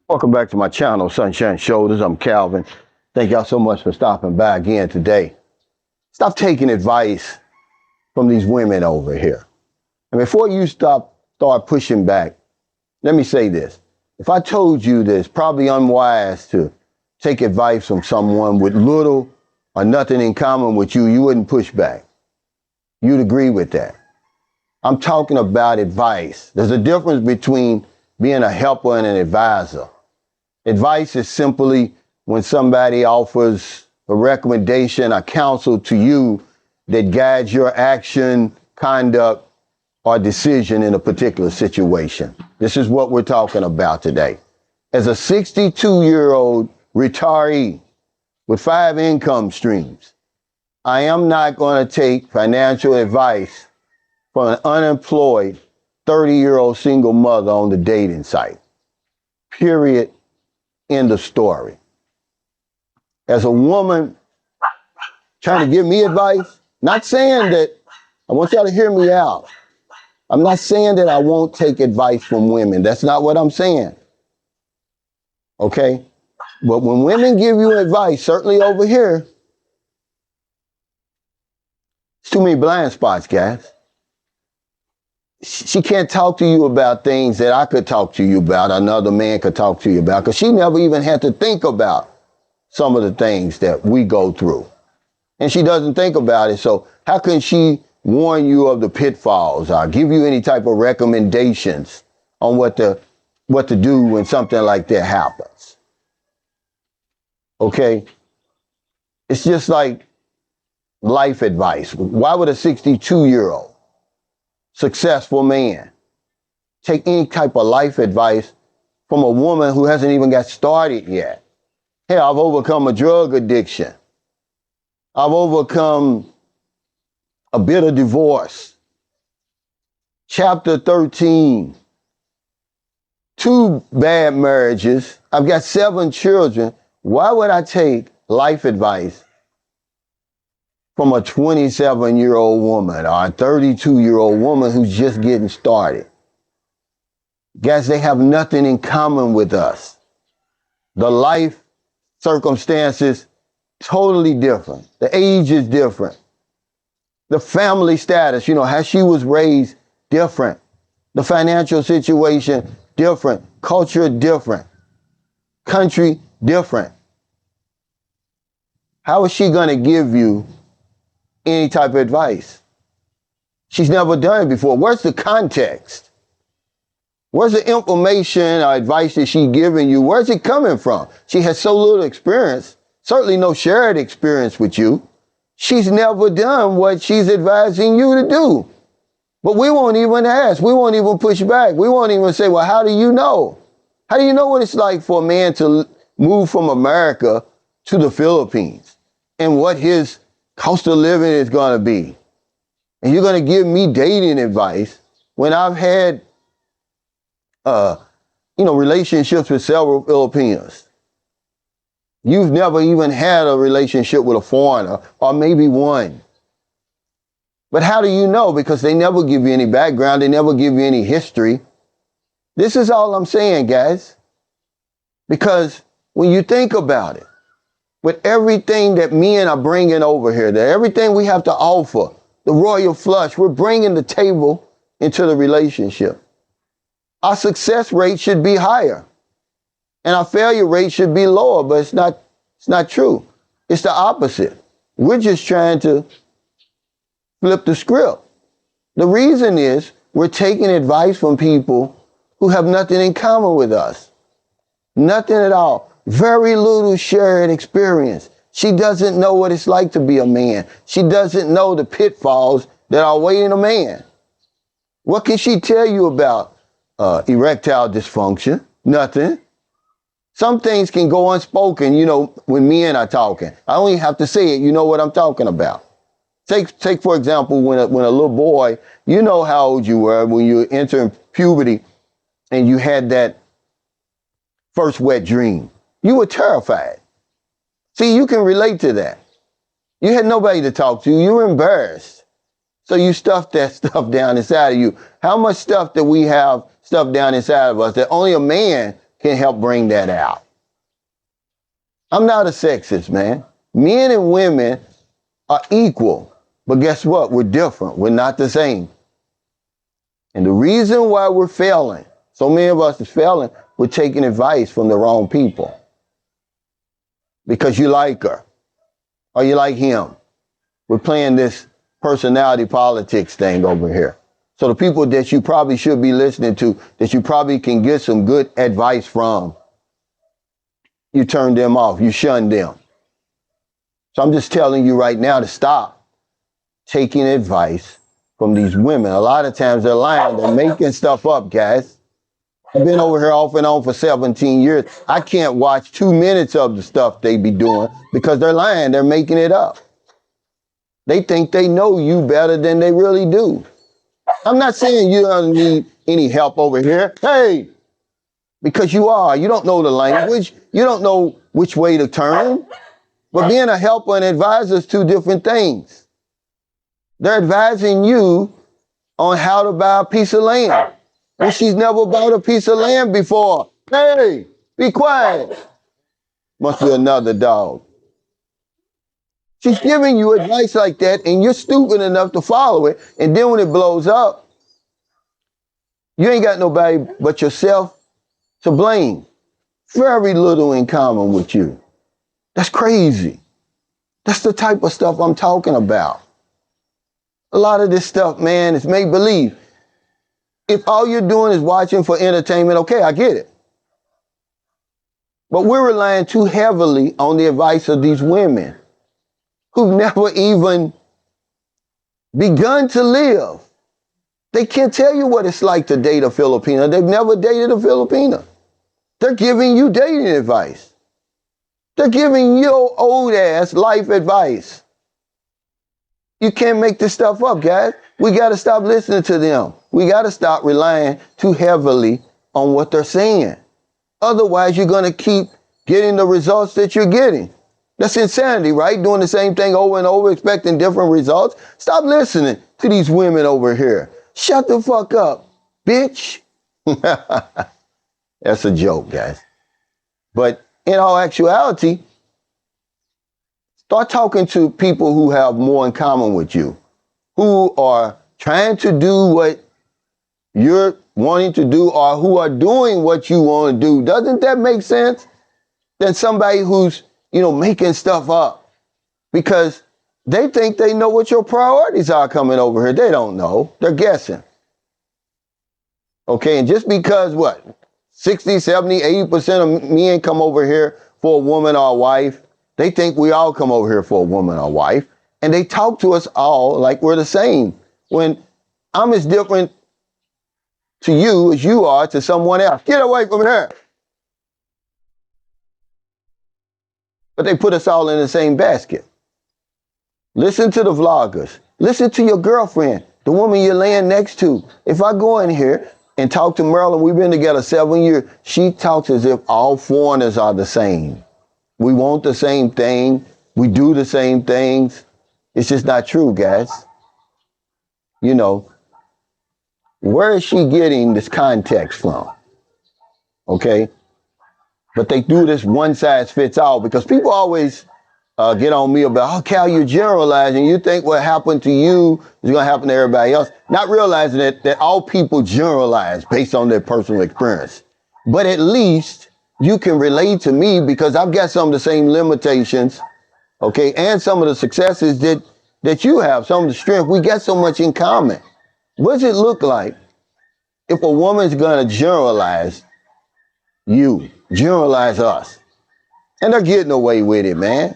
Welcome back to my channel, Sunshine Shoulders. I'm Calvin. Thank y'all so much for stopping by again today. Stop taking advice from these women over here. And before you start pushing back, let me say this. If I told you that it's probably unwise to take advice from someone with little or nothing in common with you, you wouldn't push back. You'd agree with that. I'm talking about advice. There's a difference between being a helper and an advisor. Advice is simply when somebody offers a recommendation, a counsel to you that guides your action, conduct, or decision in a particular situation. This is what we're talking about today. As a 62-year-old retiree with 5 income streams, I am not going to take financial advice from an unemployed 30-year-old single mother on the dating site. Period. End of story. As a woman trying to give me advice, not saying that, I want y'all to hear me out. I'm not saying that I won't take advice from women. That's not what I'm saying. Okay? But when women give you advice, certainly over here, it's too many blind spots, guys. She can't talk to you about things that I could talk to you about, another man could talk to you about, because she never even had to think about some of the things that we go through. And she doesn't think about it, so how can she warn you of the pitfalls or give you any type of recommendations on what to do when something like that happens? Okay? It's just like life advice. Why would a 62-year-old successful man take any type of life advice from a woman who hasn't even got started yet? Hey, I've overcome a drug addiction. I've overcome a bitter divorce. Chapter 13, 2 bad marriages. I've got 7 children. Why would I take life advice from a 27-year-old woman or a 32-year-old woman who's just getting started? Guys, they have nothing in common with us. The life circumstances, totally different. The age is different. The family status, how she was raised, different. The financial situation, different. Culture, different. Country, different. How is she going to give you any type of advice? She's never done it before. Where's the context? Where's the information or advice that she's giving you? Where's it coming from? She has so little experience, certainly no shared experience with you. She's never done what she's advising you to do. But we won't even ask. We won't even push back. We won't even say, well, how do you know? How do you know what it's like for a man to move from America to the Philippines and what his cost of living is going to be? And you're going to give me dating advice when I've had, relationships with several Filipinos. You've never even had a relationship with a foreigner, or maybe one. But how do you know? Because they never give you any background. They never give you any history. This is all I'm saying, guys. Because when you think about it, with everything that men are bringing over here, that everything we have to offer, the royal flush, we're bringing the table into the relationship. Our success rate should be higher, and our failure rate should be lower, but it's not true. It's the opposite. We're just trying to flip the script. The reason is we're taking advice from people who have nothing in common with us. Nothing at all. Very little shared experience. She doesn't know what it's like to be a man. She doesn't know the pitfalls that are awaiting a man. What can she tell you about erectile dysfunction? Nothing. Some things can go unspoken, when men are talking. I don't even have to say it. You know what I'm talking about. Take for example, when a little boy, you know how old you were when you were entering puberty and you had that first wet dream. You were terrified. See, you can relate to that. You had nobody to talk to. You were embarrassed. So you stuffed that stuff down inside of you. How much stuff do we have stuffed down inside of us that only a man can help bring that out. I'm not a sexist, man. Men and women are equal, but guess what? We're different. We're not the same. And the reason why we're failing, so many of us is failing, we're taking advice from the wrong people. Because you like her or you like him. We're playing this personality politics thing over here. So the people that you probably should be listening to, that you probably can get some good advice from, you turn them off, you shun them. So I'm just telling you right now to stop taking advice from these women. A lot of times they're lying, they're making stuff up, guys. I've been over here off and on for 17 years. I can't watch 2 minutes of the stuff they be doing because they're lying, they're making it up. They think they know you better than they really do. I'm not saying you don't need any help over here. Hey, because you are. You don't know the language. You don't know which way to turn. But being a helper and advisor is two different things. They're advising you on how to buy a piece of land. Well, she's never bought a piece of land before. Hey, be quiet. Must be another dog. She's giving you advice like that, and you're stupid enough to follow it. And then when it blows up, you ain't got nobody but yourself to blame. Very little in common with you. That's crazy. That's the type of stuff I'm talking about. A lot of this stuff, man, is make-believe. If all you're doing is watching for entertainment, okay, I get it. But we're relying too heavily on the advice of these women who've never even begun to live. They can't tell you what it's like to date a Filipina. They've never dated a Filipina. They're giving you dating advice. They're giving your old ass life advice. You can't make this stuff up, guys. We got to stop listening to them. We got to stop relying too heavily on what they're saying. Otherwise, you're going to keep getting the results that you're getting. That's insanity, right? Doing the same thing over and over, expecting different results. Stop listening to these women over here. Shut the fuck up, bitch. That's a joke, guys. But in all actuality, start talking to people who have more in common with you, who are trying to do what you're wanting to do or who are doing what you want to do. Doesn't that make sense? Than somebody who's, making stuff up because they think they know what your priorities are coming over here. They don't know. They're guessing. Okay, and just because 60, 70, 80% of men come over here for a woman or a wife, they think we all come over here for a woman or wife, and they talk to us all like we're the same. When I'm as different to you as you are to someone else. Get away from here. But they put us all in the same basket. Listen to the vloggers. Listen to your girlfriend, the woman you're laying next to. If I go in here and talk to Marilyn, we've been together 7 years, she talks as if all foreigners are the same. We want the same thing. We do the same things. It's just not true, guys. Where is she getting this context from? Okay? But they do this one size fits all because people always get on me about, oh, Cal, you're generalizing. You think what happened to you is going to happen to everybody else. Not realizing that all people generalize based on their personal experience. But at least you can relate to me because I've got some of the same limitations, okay, and some of the successes that you have, some of the strength. We got so much in common. What does it look like if a woman's going to generalize you, generalize us? And they're getting away with it, man.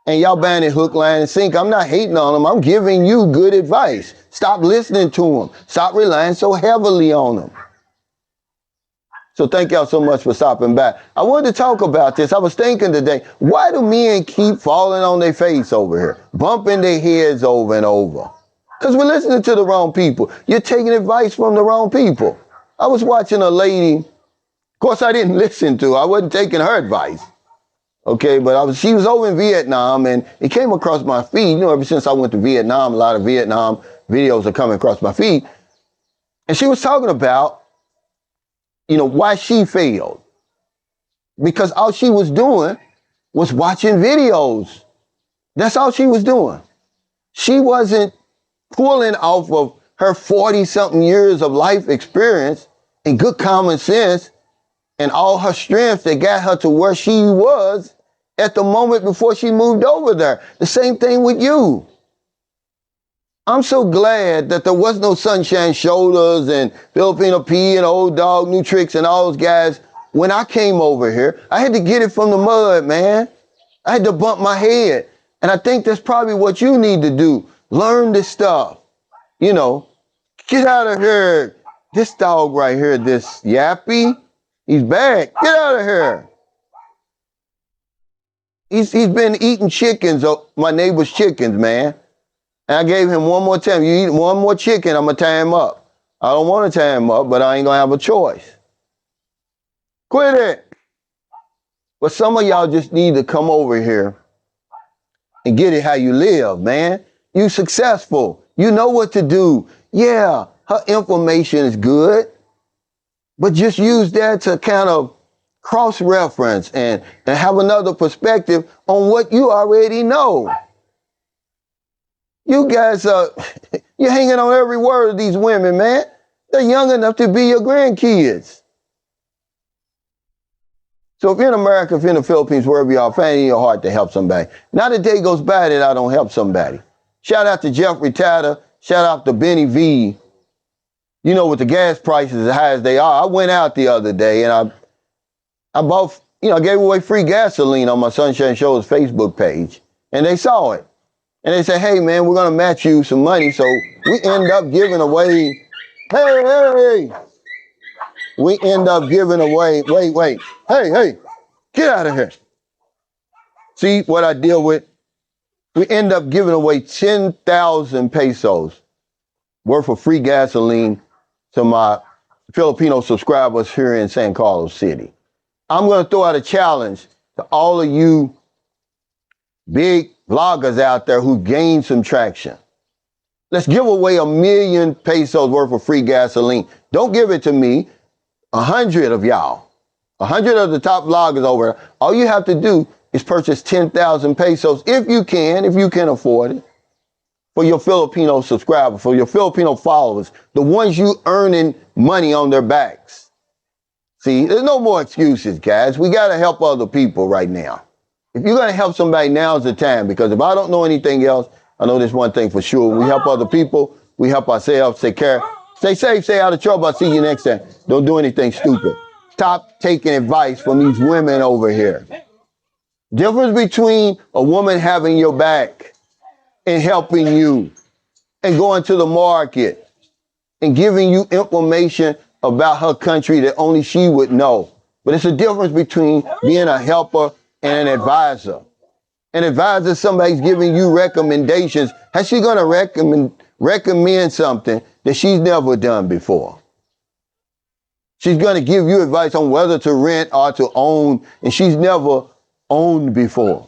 And y'all buying it hook, line, and sink. I'm not hating on them. I'm giving you good advice. Stop listening to them. Stop relying so heavily on them. So thank y'all so much for stopping by. I wanted to talk about this. I was thinking today, why do men keep falling on their face over here, bumping their heads over and over? Because we're listening to the wrong people. You're taking advice from the wrong people. I was watching a lady. Of course, I didn't listen to her. I wasn't taking her advice. Okay, but she was over in Vietnam, and it came across my feed. Ever since I went to Vietnam, a lot of Vietnam videos are coming across my feed. And she was talking about, why she failed. because all she was doing was watching videos. That's all she was doing. She wasn't pulling off of her 40-something years of life experience and good common sense and all her strength that got her to where she was at the moment before she moved over there. The same thing with you. I'm so glad that there was no Sunshine Shoulders and Filipino P and Old Dog, New Tricks and all those guys. When I came over here, I had to get it from the mud, man. I had to bump my head. And I think that's probably what you need to do. Learn this stuff. You know, get out of here. This dog right here, this Yappy, he's back. Get out of here. He's been eating chickens, my neighbor's chickens, man. And I gave him one more time. You eat one more chicken, I'm going to tie him up. I don't want to tie him up, but I ain't going to have a choice. Quit it. But some of y'all just need to come over here and get it how you live, man. You successful. You know what to do. Yeah, her information is good, but just use that to kind of cross-reference and have another perspective on what you already know. You guys you're hanging on every word of these women, man. They're young enough to be your grandkids. So if you're in America, if you're in the Philippines, wherever you are, find it in your heart to help somebody. Not a day goes by that I don't help somebody. Shout out to Jeffrey Tatter. Shout out to Benny V. You know, with the gas prices as high as they are, I went out the other day and I bought, I gave away free gasoline on my Sunshine Show's Facebook page. And they saw it. And they said, hey, man, we're going to match you some money. So we end up giving away, we end up giving away, hey, get out of here. See what I deal with? We end up giving away 10,000 pesos worth of free gasoline to my Filipino subscribers here in San Carlos City. I'm going to throw out a challenge to all of you big vloggers out there who gained some traction. Let's give away 1 million pesos worth of free gasoline. Don't give it to me. 100 of y'all, 100 of the top vloggers over there, all you have to do is purchase 10,000 pesos if you can afford it, for your Filipino subscribers, for your Filipino followers, the ones you earning money on their backs. See, there's no more excuses, guys. We got to help other people right now. If you're going to help somebody, now's the time, because if I don't know anything else, I know this one thing for sure. We help other people. We help ourselves. Take care. Stay safe. Stay out of trouble. I'll see you next time. Don't do anything stupid. Stop taking advice from these women over here. Difference between a woman having your back and helping you and going to the market and giving you information about her country that only she would know. But it's a difference between being a helper and an advisor. An advisor, somebody's giving you recommendations. How's she going to recommend something that she's never done before? She's going to give you advice on whether to rent or to own, and she's never owned before.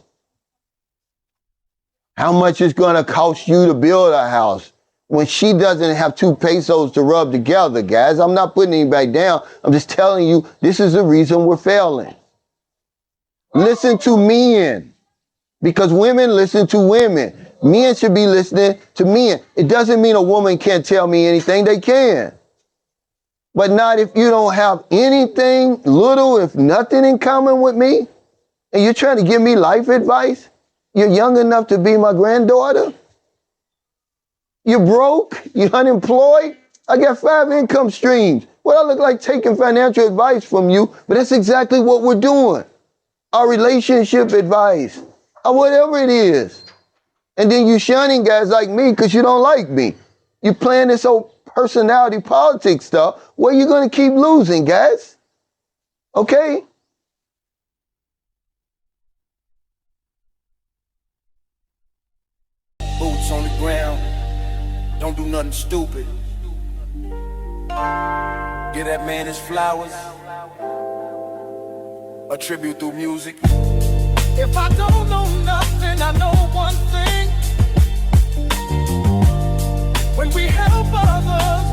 How much it's going to cost you to build a house when she doesn't have 2 pesos to rub together, guys? I'm not putting anybody down. I'm just telling you, this is the reason we're failing. Listen to men, because women listen to women. Men should be listening to men. It doesn't mean a woman can't tell me anything. They can. But not if you don't have anything, little, if nothing in common with me, and you're trying to give me life advice. You're young enough to be my granddaughter. You're broke. You're unemployed. I got 5 income streams. What I look like taking financial advice from you, but that's exactly what we're doing. Our relationship advice, or whatever it is. And then you shunning guys like me because you don't like me. You playing this old personality politics stuff where you're going to keep losing, guys. Okay? Boots on the ground. Don't do nothing stupid. Give that man his flowers. A tribute through music. If I don't know nothing, I know one thing. When we help others,